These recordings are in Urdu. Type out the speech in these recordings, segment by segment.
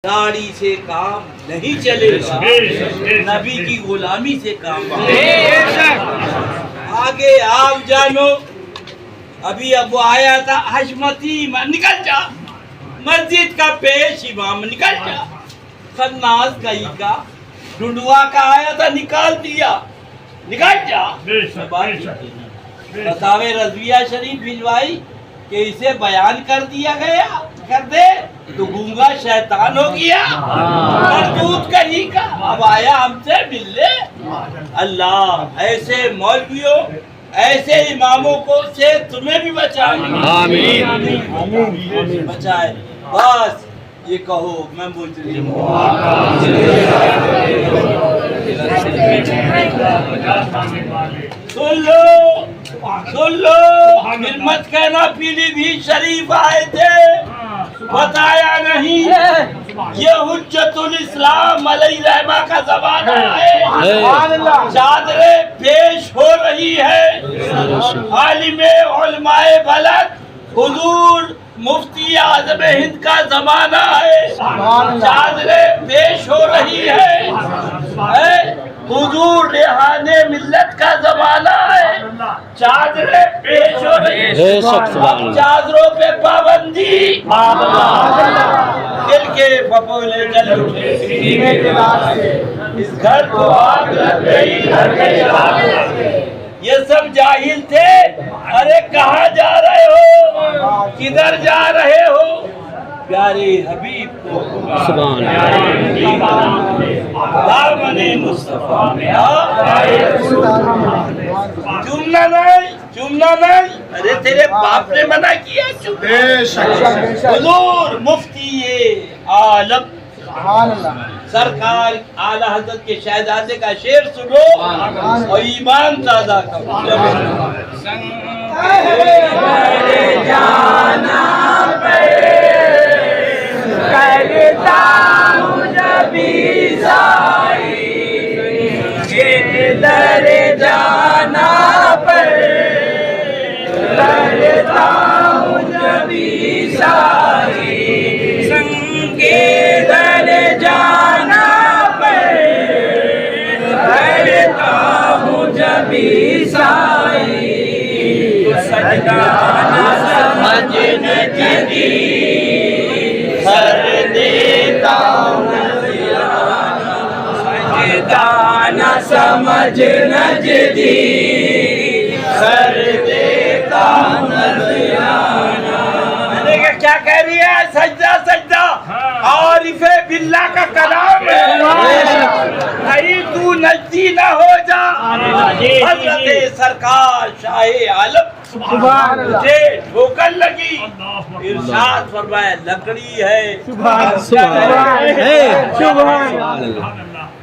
داڑھی سے کام نہیں چلے گا، نبی کی غلامی سے کام آگے آپ جانو۔ ابھی اب وہ آیا تھا حشمتی، نکل جا مسجد کا پیش امام، نکل جا خناس کہیں کا ڈنڈوا کا آیا تھا، نکال دیا، نکل جا۔ فتاوی رضویہ شریف بھجوائی کہ اسے بیان کر دیا گیا، کر دے تو گونگا شیطان ہو گیا، کردود کہیں کا اب آیا ہم سے ملنے۔ اللہ ایسے مولویوں ایسے اماموں کو سے تمہیں بھی بچائے، آمین بچائے۔ بس یہ کہو میں مجرم ہوں۔ سن لو سن لو، پھر مت کہنا پیلی بھی شریف آئے تھے بتایا نہیں۔ یہ حجت الاسلام علیہ رحمہ کا زمانہ ہے، چادریں پیش ہو رہی ہے۔ عالم علماء بلد حضور مفتی اعظم ہند کا زمانہ ہے، چادریں پیش ہو رہی ہے۔ حضور ریحان ملت کا زمانہ ہے، چادریں پیش ہو رہی ہے۔ چادروں پہ پابندی، دل کے پھپھولے جل اٹھے، اس گھر کو آگ لگ گئی، گھر میں چراغ لگ گئے۔ یہ سب جاہل تھے، ارے کہاں جا رہے ہو، کدھر جا رہے ہو؟ پیارے حبیب کو دامن مصطفیٰ میں چومنا نہیں، چومنا نہیں۔ ارے تیرے باپ نے منع کیا حضور مفتی عالم سرکار اعلیٰ حضرت کے شہزادے کا شعر سنو اور ایمان تازہ کرو۔ جانا کرتا ہوں جب عیسائی، در جانا پر کرتا ہوں جب عیسائی، سنگے در جانا پر کرتا ہوں جب عیسائی، سجدہ نہ سمجھ نجدی سر دیتا ہوں، سجدہ نہ سمجھ نجدی سر دیتا ہوں نذرانہ۔ کیا کہہ رہی ہے؟ سجدہ سجدہ عارف باللہ کا کلام ہے۔ کہیں تو نجدی نہ ہو جا، حضرت سرکار شاہ عالم مجھے ٹھوکر لگی، ارشاد فرمایا لکڑی ہے،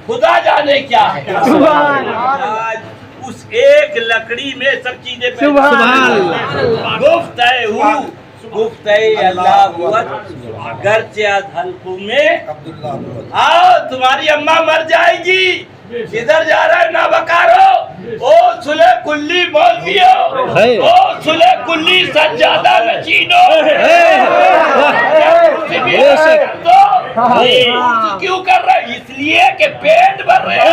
خدا جانے کیا ہے۔ اس ایک لکڑی میں سب چیزیں گفت ہے گفت ہے اللہ گرچہ از حلقوں میں آؤ تمہاری اماں مر جائے گی، کدھر جا رہا ہے نا بکارو، او سلے کلی مولویو، او سلے کلی سجادہ نشینو، کیوں کر رہے ہیں؟ اس لیے کہ پیٹ بھر رہے ہیں،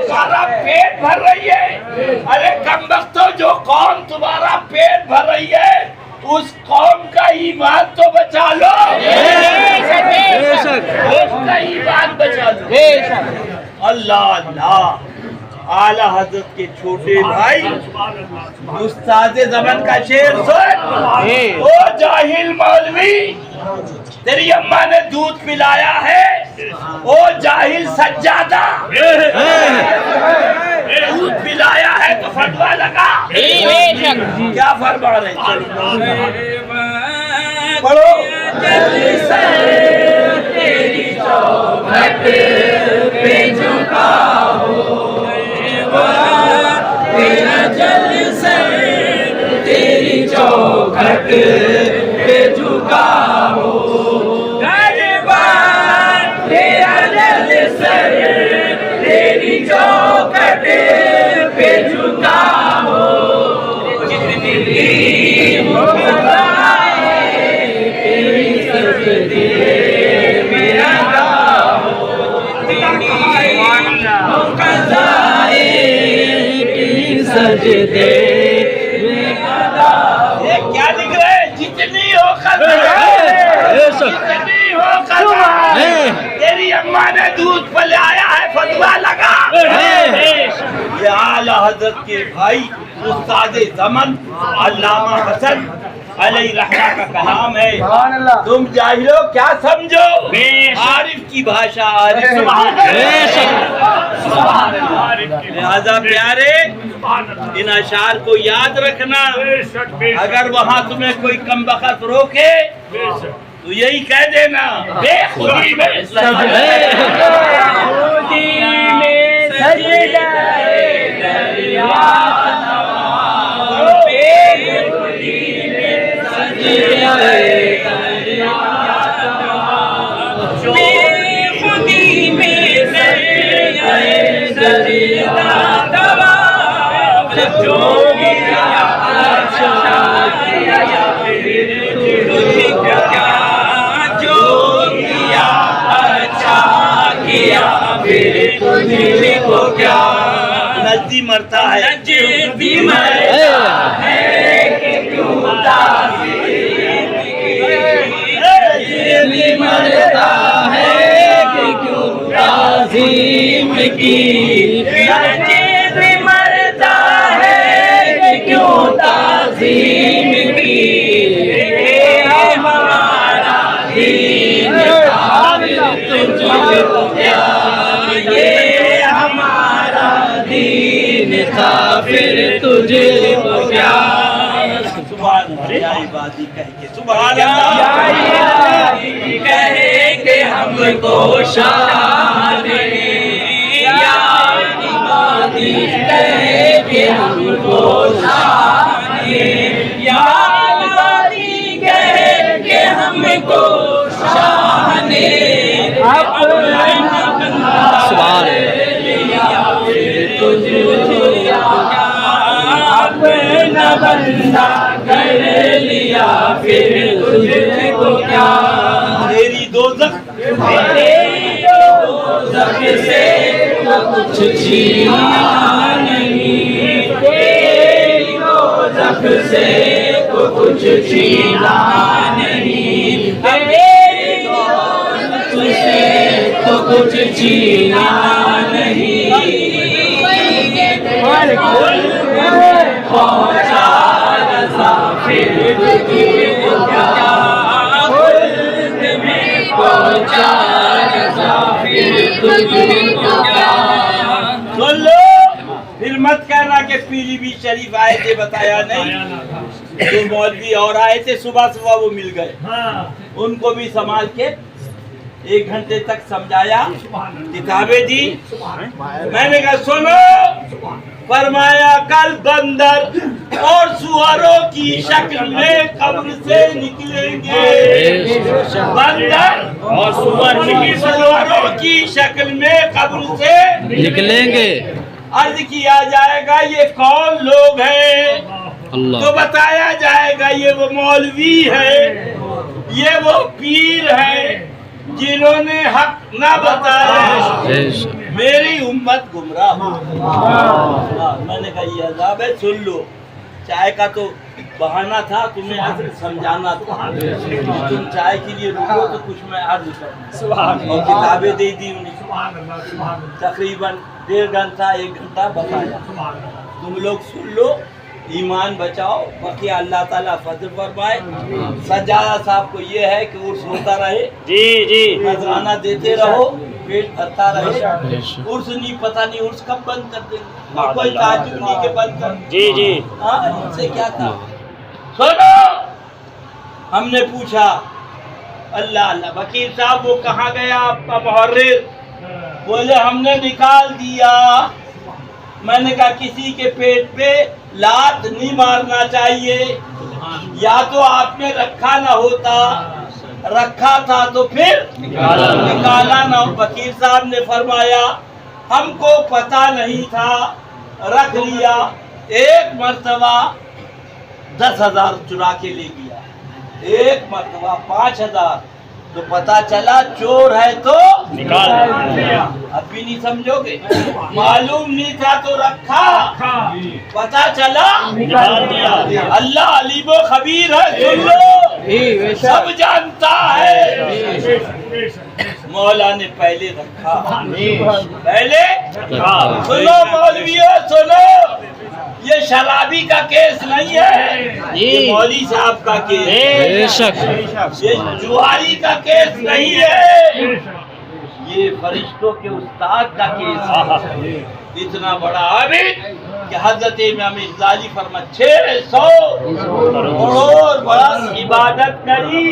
سارا پیٹ بھر رہی ہے۔ ارے کم بختو، جو قوم تمہارا پیٹ بھر رہی ہے اس قوم کا ایمان تو بچا لو، اس کا ایمان بچا لو۔ اللہ اللہ، اعلیٰ حضرت کے چھوٹے بھائی استاد زمن کا شعر سن۔ او جاہل مولوی، تیری اماں نے دودھ پلایا ہے، او جاہل سجادہ دودھ پلایا ہے تو فتویٰ لگا۔ کیا فرما رہے ہیں؟ پڑھو۔ تیری چوکھٹ پہ جھکا ہو، تیرا جل سر تیری چوکھٹ پہ جھکا ہو، تیرا جل سر تیری چوکھٹ پہ جھکا ہو، جتنی بھی سجدے میں ادا ہوتی قضائے کی سجدے میں ادا ہوتی. یہ کیا لکھ رہے ہیں؟ جتنی ہو قضا، جتنی ہو قضا. تیری اماں نے دودھ پلایا ہے، فتویٰ لگا. یہ اعلی حضرت کے بھائی استاد زمن علامہ حسن علیہ رحمہ کا کلام ہے. تم جاہلو کیا سمجھو؟ عارف کی بھاشا، عارف لہذا پیارے ان اشعار کو یاد رکھنا. اگر وہاں تمہیں کوئی کم بخت روکے تو یہی کہہ دینا بے خودی میں نجدی مرتا ہے، نجدی مرتا ہے کہ کیوں تعظیم کی، نجدی مرتا ہے کہ کیوں تعظیم کی، نجدی مرتا ہے کہ کیوں تعظیم کی. ہمارا دین تجھ کو کیا، یہ ہمارا دین تھا پھر تجھے کو کیا. سبحان اللہ بازی کہہ کے، سبحان اللہ کہے کہ ہم کو شان یا بازی کہے کہ ہم کو شان یا بازی کہے کہ ہم کو شان. اپنا بندہ کر لیا پھر تجھ کو کیا. تیری دوزخ سے کچھ چھینا نہیں، تیری دوزخ سے کچھ چھینا نہیں، تیری دوزخ سے کچھ چھینا نہیں. پہنچا رضا پھر تجھے کو کیا، خلد میں پہنچا رضا پھر تجھے کو کیا. سن لو، پھر مت کہنا کہ پیلی بھی شریف آئے تھے بتایا نہیں. جو مولوی اور آئے تھے صبح صبح وہ مل گئے، ان کو بھی سنبھال کے 1 گھنٹے تک سمجھایا، کتابیں دی. میں نے کہا سنو، فرمایا کل بندر اور سواروں کی شکل میں قبر سے نکلیں گے. بندر اور سواروں کی شکل میں قبر سے نکلیں گے. عرض کیا جائے گا یہ کون لوگ ہیں؟ تو بتایا جائے گا یہ وہ مولوی ہے، یہ وہ پیر ہے جنہوں نے حق نہ بتایا، میری امت گمراہ ہو. میں نے کہا یہ عذاب ہے، سن لو. چائے کا تو بہانہ تھا، تمہیں عذر سمجھانا تھا. تم چائے کے لیے رکو تو کچھ میں عرض کروں. اور کتابیں دے دی انہیں، تقریباً 1.5 گھنٹہ 1 گھنٹہ بتایا. تم لوگ سن لو، ایمان بچاؤ، باقی اللہ تعالیٰ فضل فرمائے. سجادہ صاحب کو یہ ہے کہ عرس ہوتا رہے، نذرانہ دیتے رہو، پیٹ بھرتا رہے. عرس نہیں، پتہ نہیں عرس کب بند کر دیں گے، کوئی تعجب نہیں کہ بند کر. ان سے کیا تھا. سنو، ہم نے پوچھا اللہ وکیل صاحب وہ کہاں گیا آپ کا محرر؟ بولے ہم نے نکال دیا. میں نے کہا کسی کے پیٹ پہ لات نہیں مارنا چاہیے، یا تو آپ نے رکھا نہ ہوتا، رکھا تھا تو پھر نکالا نہ. وکیل صاحب نے فرمایا ہم کو پتہ نہیں تھا، رکھ لیا. 1 مرتبہ 10,000 چرا کے لے گیا، 1 مرتبہ 5,000، تو پتا چلا چور ہے تو نکال اب بھی نہیں سمجھو گے. معلوم نہیں تھا تو رکھا, پتا چلا نکال دیا. اللہ علیم و خبیر ہے, سن لو, سب جانتا ہے. مولا نے پہلے رکھا, پہلے سنو مولویوں سنو, یہ شرابی کا کیس نہیں ہے, یہ مولوی صاحب کا کیس ہے. بے شک. یہ جواری کا کیس نہیں ہے, یہ فرشتوں کے استاد کا کیس ہے. اتنا بڑا عابد کہ حضرت امام غزالی فرما 600 کروڑ برس عبادت کری.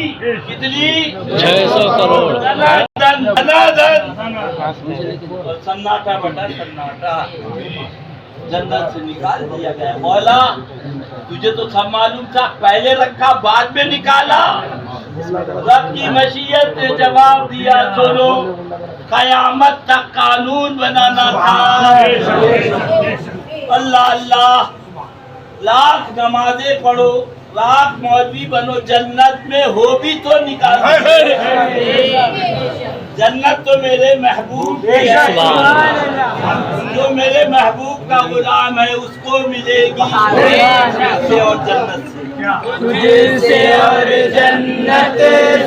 کتنی؟ 600 کروڑ. دھنادن دھنادن. اور سناٹا بٹا سناٹا, جنت سے نکال دیا گیا. مولا تجھے تو سب معلوم تھا, پہلے رکھا بعد میں نکالا. رب کی مشیت نے جواب دیا, سنو قیامت تک قانون بنانا تھا. اللہ اللہ, لاکھ نمازیں پڑھو, لاکھ مولوی بنو, جنت میں ہو بھی تو نکالو. جنت تو میرے محبوب کی ہے, جو میرے محبوب کا غلام ہے اس کو ملے گی. سے اور جنت سے, تجھ سے اور جنت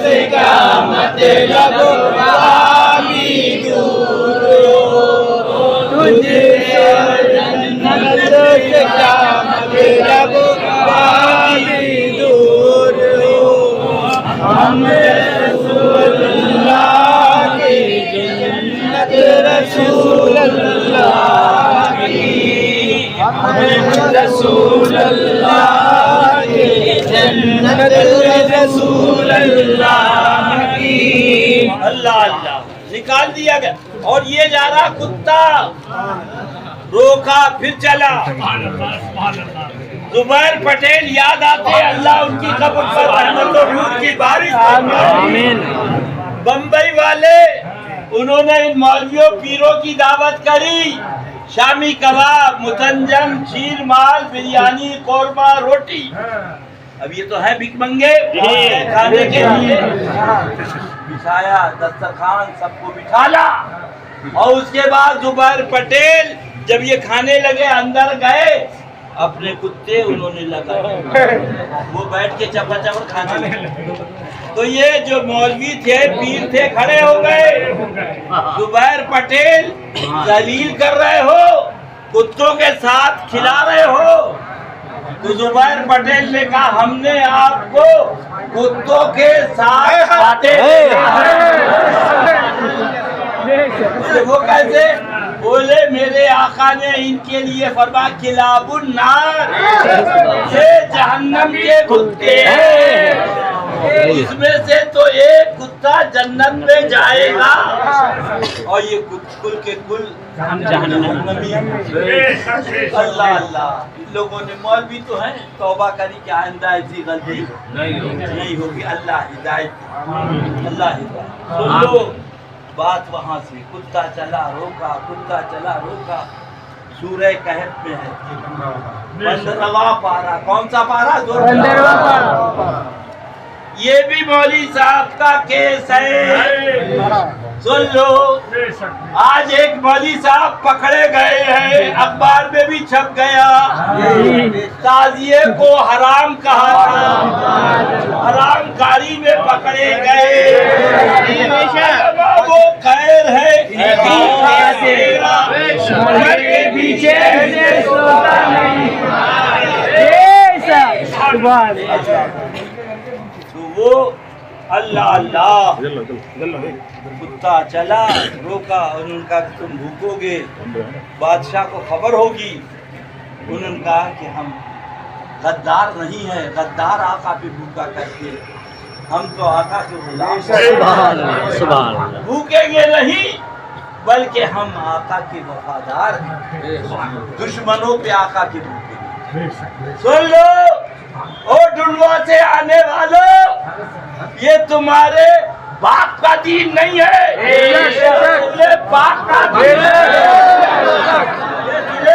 سے کیا مطلب, والی دور ہو. تجھ سے اور جنت سے کیا مطلب, والی دور ہو. ہم رسول اللہ کی جنت, رسول اللہ کی, ہم رسول اللہ کی جنت, رسول اللہ کی. اللہ اللہ نکال دیا گیا. اور یہ جا رہا کتا, روکا پھر چلا. زبیر پٹیل یاد آتے, اللہ ان کی قبر پر رحمت و نور کی بارش. آمین. بمبئی والے انہوں نے ان مولویوں پیروں کی دعوت کری. شامی کباب, متنجم, شیر مال, بریانی, قورمہ, روٹی. اب یہ تو ہے بھیک منگے کھانے کے لیے. بچھایا دسترخوان, سب کو بٹھالا. اور اس کے بعد زبیر پٹیل جب یہ کھانے لگے, اندر گئے, اپنے کتے انہوں نے لگائے, وہ بیٹھ کے چپا چپا کھانے لگے. تو یہ جو مولوی تھے, پیر تھے, کھڑے ہو گئے. زبیر پٹیل ذلیل کر رہے ہو, کتوں کے ساتھ کھلا رہے ہو. تو زبیر پٹیل نے کہا ہم نے آپ کو کتوں کے ساتھ کھاتے دیکھا ہے. وہ کیسے بولے, میرے آقا نے ان کے لیے فرمایا کلاب النار, یہ جہنم کے کتے ہیں, اس میں سے تو ایک کتا جنت میں جائے گا اور یہ کل کے کل جہنمی. اللہ اللہ, ان لوگوں نے مولوی تو ہیں, توبہ کری کہ آئندہ ایسی غلطی نہیں ہوگی. اللہ ہدایت, اللہ ہدایت. سن لو بات وہاں سے, کتا چلا روکا, کتا چلا روکا. سورہ کہف میں ہے 15واں پارہ. کون سا پارہ؟ 15واں پارہ. یہ بھی مولوی صاحب کا کیس ہے. سن لو, آج ایک مولوی صاحب پکڑے گئے ہیں, اخبار میں بھی چھپ گیا. تعزیے کو حرام کہا تھا, حرام کاری میں پکڑے گئے. وہ خیر ہے کے پیچھے تو وہ اللہ اللہ. کتا چلا روکا, انہوں نے کہا کہ تم بھوکو گے, بادشاہ کو خبر ہوگی. انہوں نے کہا کہ ہم غدار نہیں ہیں, غدار آقا پہ بھوکا کرتے, ہم تو آقا کے غلام ہیں, بھوکیں گے نہیں بلکہ ہم آقا کے وفادار ہیں, دشمنوں پہ آقا کے بھوکے. سن لو او ڈنڈوا سے آنے والوں, یہ تمہارے باپ کا دین نہیں ہے, یہ باپ کا دین ہے. یہ تجھے